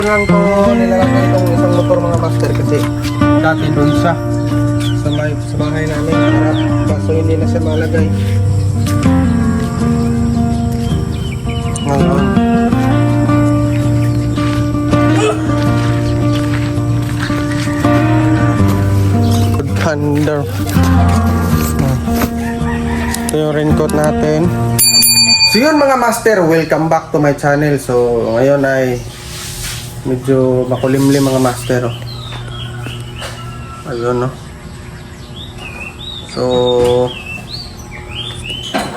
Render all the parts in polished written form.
Lang ko nilalagay itong isang motor mga master kasi dati doon siya sa bahay namin harap, kaso hindi na siya malagay ngayon. Good thunder. Ito yung raincoat natin. So yun mga master, welcome back to my channel. So ngayon ay medyo makulimlim mga master, oh. Ayun, no. So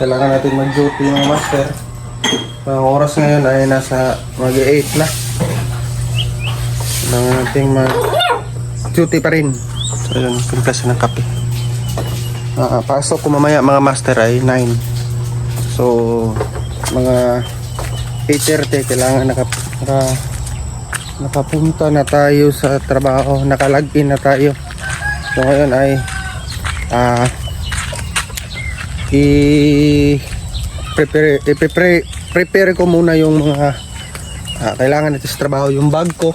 kailangan natin mag-duty mga master. Ang oras ngayon ay nasa mag-8 na. Kailangan natin mag-duty pa rin. So ayun, timpla siya ng kape. Pasok ko mamaya mga master ay 9. So mga 8:30 kailangan nakapunta na tayo sa trabaho, nakalagin na tayo. So ngayon ay prepare ko muna yung mga kailangan natin sa trabaho. Yung bag ko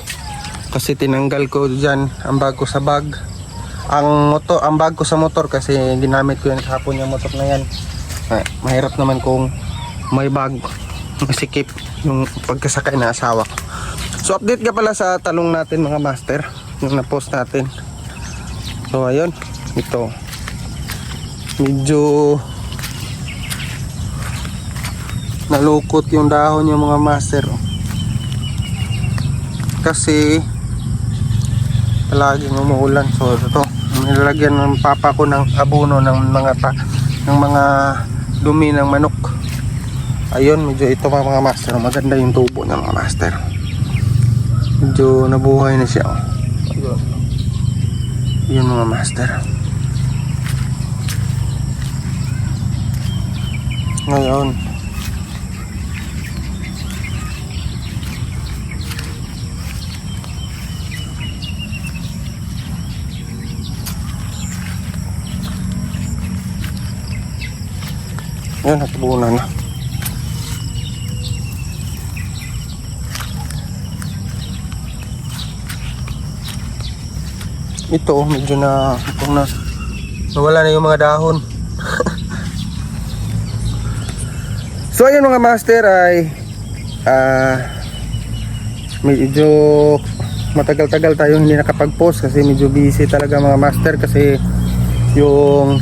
kasi tinanggal ko dyan ang bag ko sa bag, ang bag ko sa motor kasi ginamit ko yan kahapon yung motor na yan. Mahirap naman kung may bag, masikip yung pagkasakay na asawa ko. So update ka pala sa talong natin mga master, yung na-post natin. So ayun, ito medyo nalukot yung dahon yung mga master, oh. Kasi palaging umuulan. So ito, nilalagyan ng papa ko ng abono ng mga dumi ng manok. Ayun, medyo ito mga master, maganda yung tubo ng mga master. Medyo nabuhay na siya, oh. Yun mga master. Ngayon yan, natubunan na. Ito medyo nawala na yung mga dahon. So ayun mga master ay medyo matagal-tagal tayo hindi nakapag-post kasi medyo busy talaga mga master, kasi yung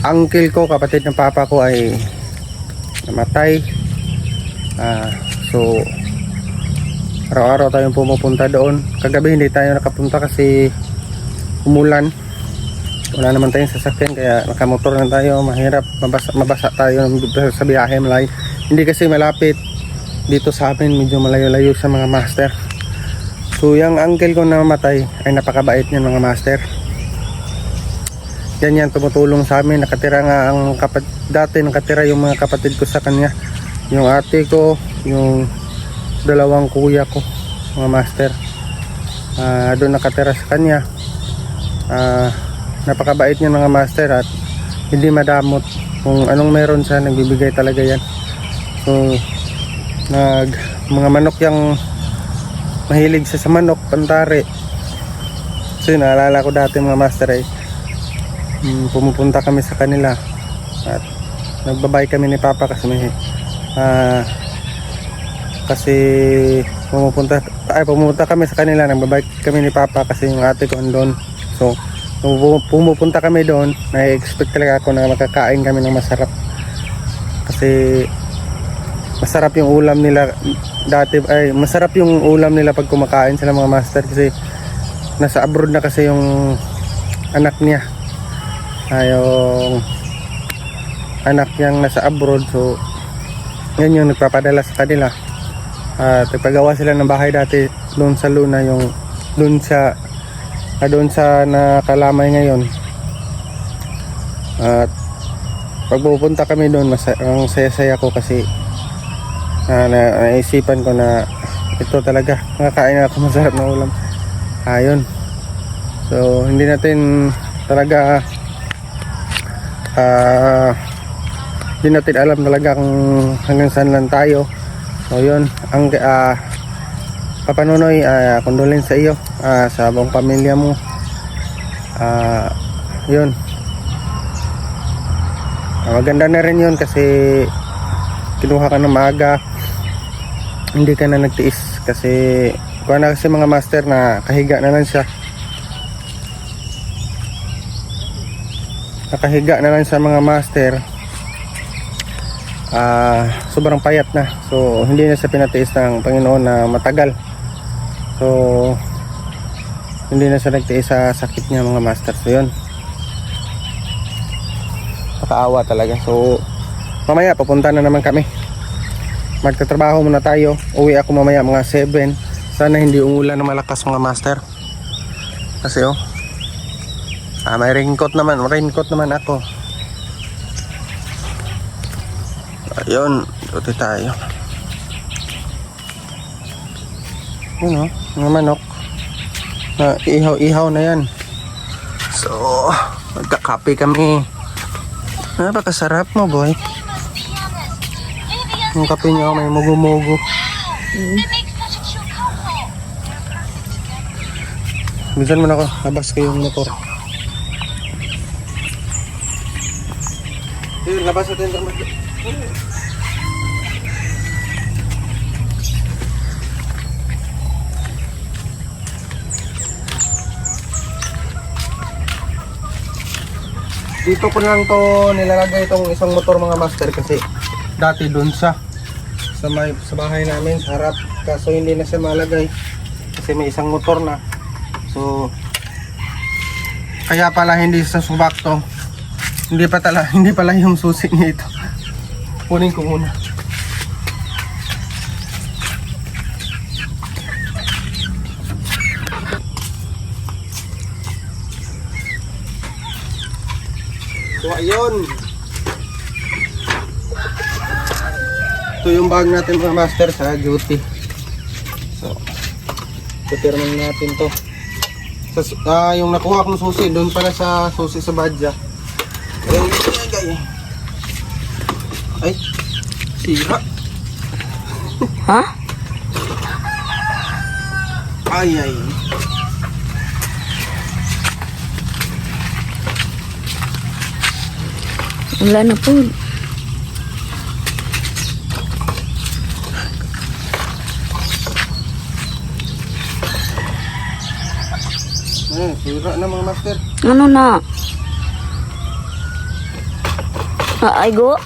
uncle ko, kapatid ng papa ko ay namatay. So araw-araw tayong pumupunta doon. Kagabi hindi tayo nakapunta kasi umulan, wala naman tayong sasakyan kaya nakamotor na tayo. Mahirap, mabasa tayo sa biyahe malay. Hindi kasi malapit dito sa amin, medyo malayo-layo sa mga master. So yung uncle ko na namatay ay napakabait niya mga master. Yan tumutulong sa amin. Nakatira nga ang dati nakatira yung mga kapatid ko sa kanya, yung ate ko, yung dalawang kuya ko mga master. Doon nakatira sa kanya. Napakabait niya mga master at hindi madamot. Kung anong meron siya, nagbibigay talaga yan. So mga manok yung mahilig siya sa manok, pantari. So naalala ko dati mga master ay pumupunta kami sa kanila at nagbabay kami ni papa kasi pumunta kami sa kanila, nagbabay kami ni papa kasi yung ate ko andun. So pumupunta kami doon, na-expect talaga ako na makakain kami ng masarap kasi masarap yung ulam nila dati, masarap yung ulam nila pag kumakain sila mga master, kasi nasa abroad na kasi yung anak niya, yung anak niyang nasa abroad. So yan yung nagpapadala sa kanila. Nagpagawa sila ng bahay dati doon sa Luna, yung doon sa nakalamay ngayon. At pag pupunta kami doon, ang saya-saya ko kasi naisipan ko na ito talaga, nakakain ako masarap na ulam. Ayun. So hindi natin talaga hindi natin alam talaga kung hanggang saan lang tayo. So yun, Papa Nonoy, condolence sa iyo, sa buong pamilya mo. Yun. Maganda na rin yun kasi kinuha ka ng maaga, hindi ka na nagtiis kasi kuha na kasi mga master na kahiga na lang siya, nakahiga na lang sa mga master. Sobrang payat na, so hindi na siya pinatiis ng Panginoon na matagal, so hindi na siya nagtiis sa sakit niya mga master. So yun, nakaawa talaga. So mamaya papunta na naman kami, magtatrabaho muna tayo. Uwi ako mamaya mga 7. Sana hindi umulan ng malakas mga master, kasi may raincoat naman ako. Ayun, tuti tayo. Yun mga manok na ihaw-ihaw na yan. So magkakape kami. Napakasarap mo, boy. Yung kape niyo may mugo-mugo. Bisan mo na ako, labas ko yung motor. Yun, labas natin yung motor. Dito ko lang to nilalagay itong isang motor mga master, kasi dati doon sa bahay namin sa harap, kaso hindi na siya malagay kasi may isang motor na. So kaya pala hindi sa subak to, hindi pala yung susi niya ito. Kunin ko muna. So ayun, ito yung bag natin mga master sa duty. So pipirman natin to sa, yung nakuha kong susi doon pala sa susi sa badya. Ay, sira. Ha? Ay. Wala na po. Sira na mga master. Ano na? Ay go?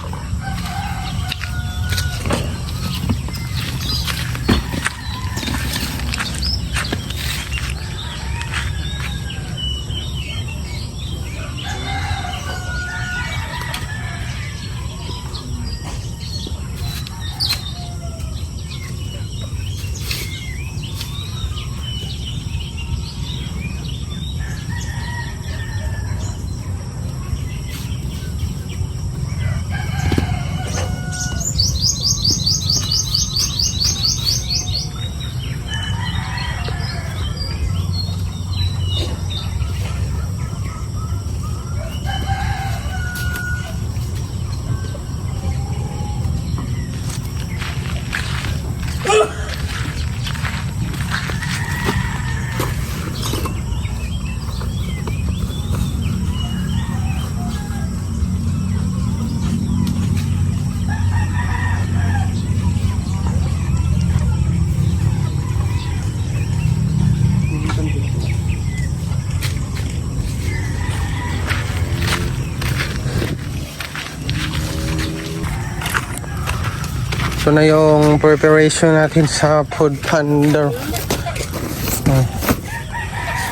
Ito na yung preparation natin sa food panda.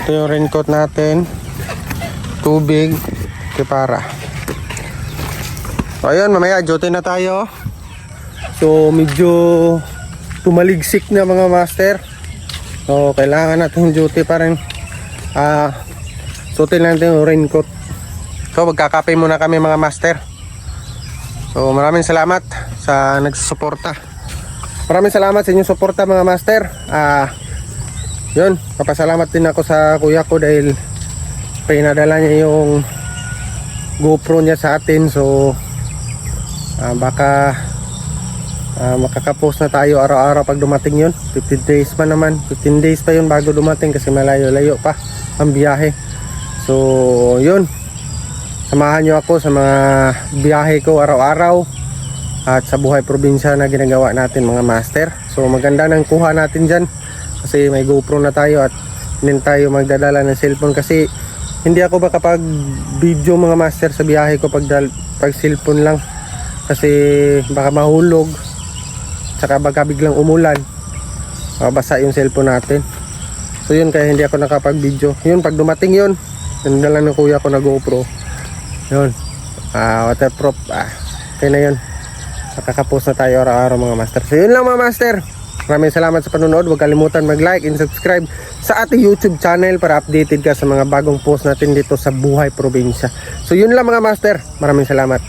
Ito yung raincoat natin, tubig, para. Ayun, mamaya duty na tayo. So medyo tumaligsik na mga master. So kailangan natin duty pa rin. Suotin natin yung raincoat. So magkakape muna kami mga master. So maraming salamat sa nagsusuporta. Maraming salamat sa inyong suporta mga master. Yun, papasalamat din ako sa kuya ko dahil pinadala niya yung GoPro niya sa atin. So baka Makakapost na tayo araw-araw pag dumating yun. 15 days pa naman, 15 days pa yun bago dumating kasi malayo-layo pa ang biyahe. So yun, samahan nyo ako sa mga biyahe ko araw-araw at sa buhay probinsya na ginagawa natin mga master. So maganda nang kuha natin dyan kasi may GoPro na tayo at hindi tayo magdadala ng cellphone kasi hindi ako makapag video mga master sa biyahe ko pag cellphone lang kasi baka mahulog, tsaka baka biglang umulan, mabasa yung cellphone natin. So yun, kaya hindi ako nakapag video. Yun, pag dumating yun, nandala ng kuya ko na GoPro yun, waterproof, kaya na yun, nakakapost na tayo araw-araw mga master. So yun lang mga master, maraming salamat sa panonood. Huwag kalimutan mag-like and subscribe sa ating YouTube channel para updated ka sa mga bagong post natin dito sa buhay probinsya. So yun lang mga master, maraming salamat.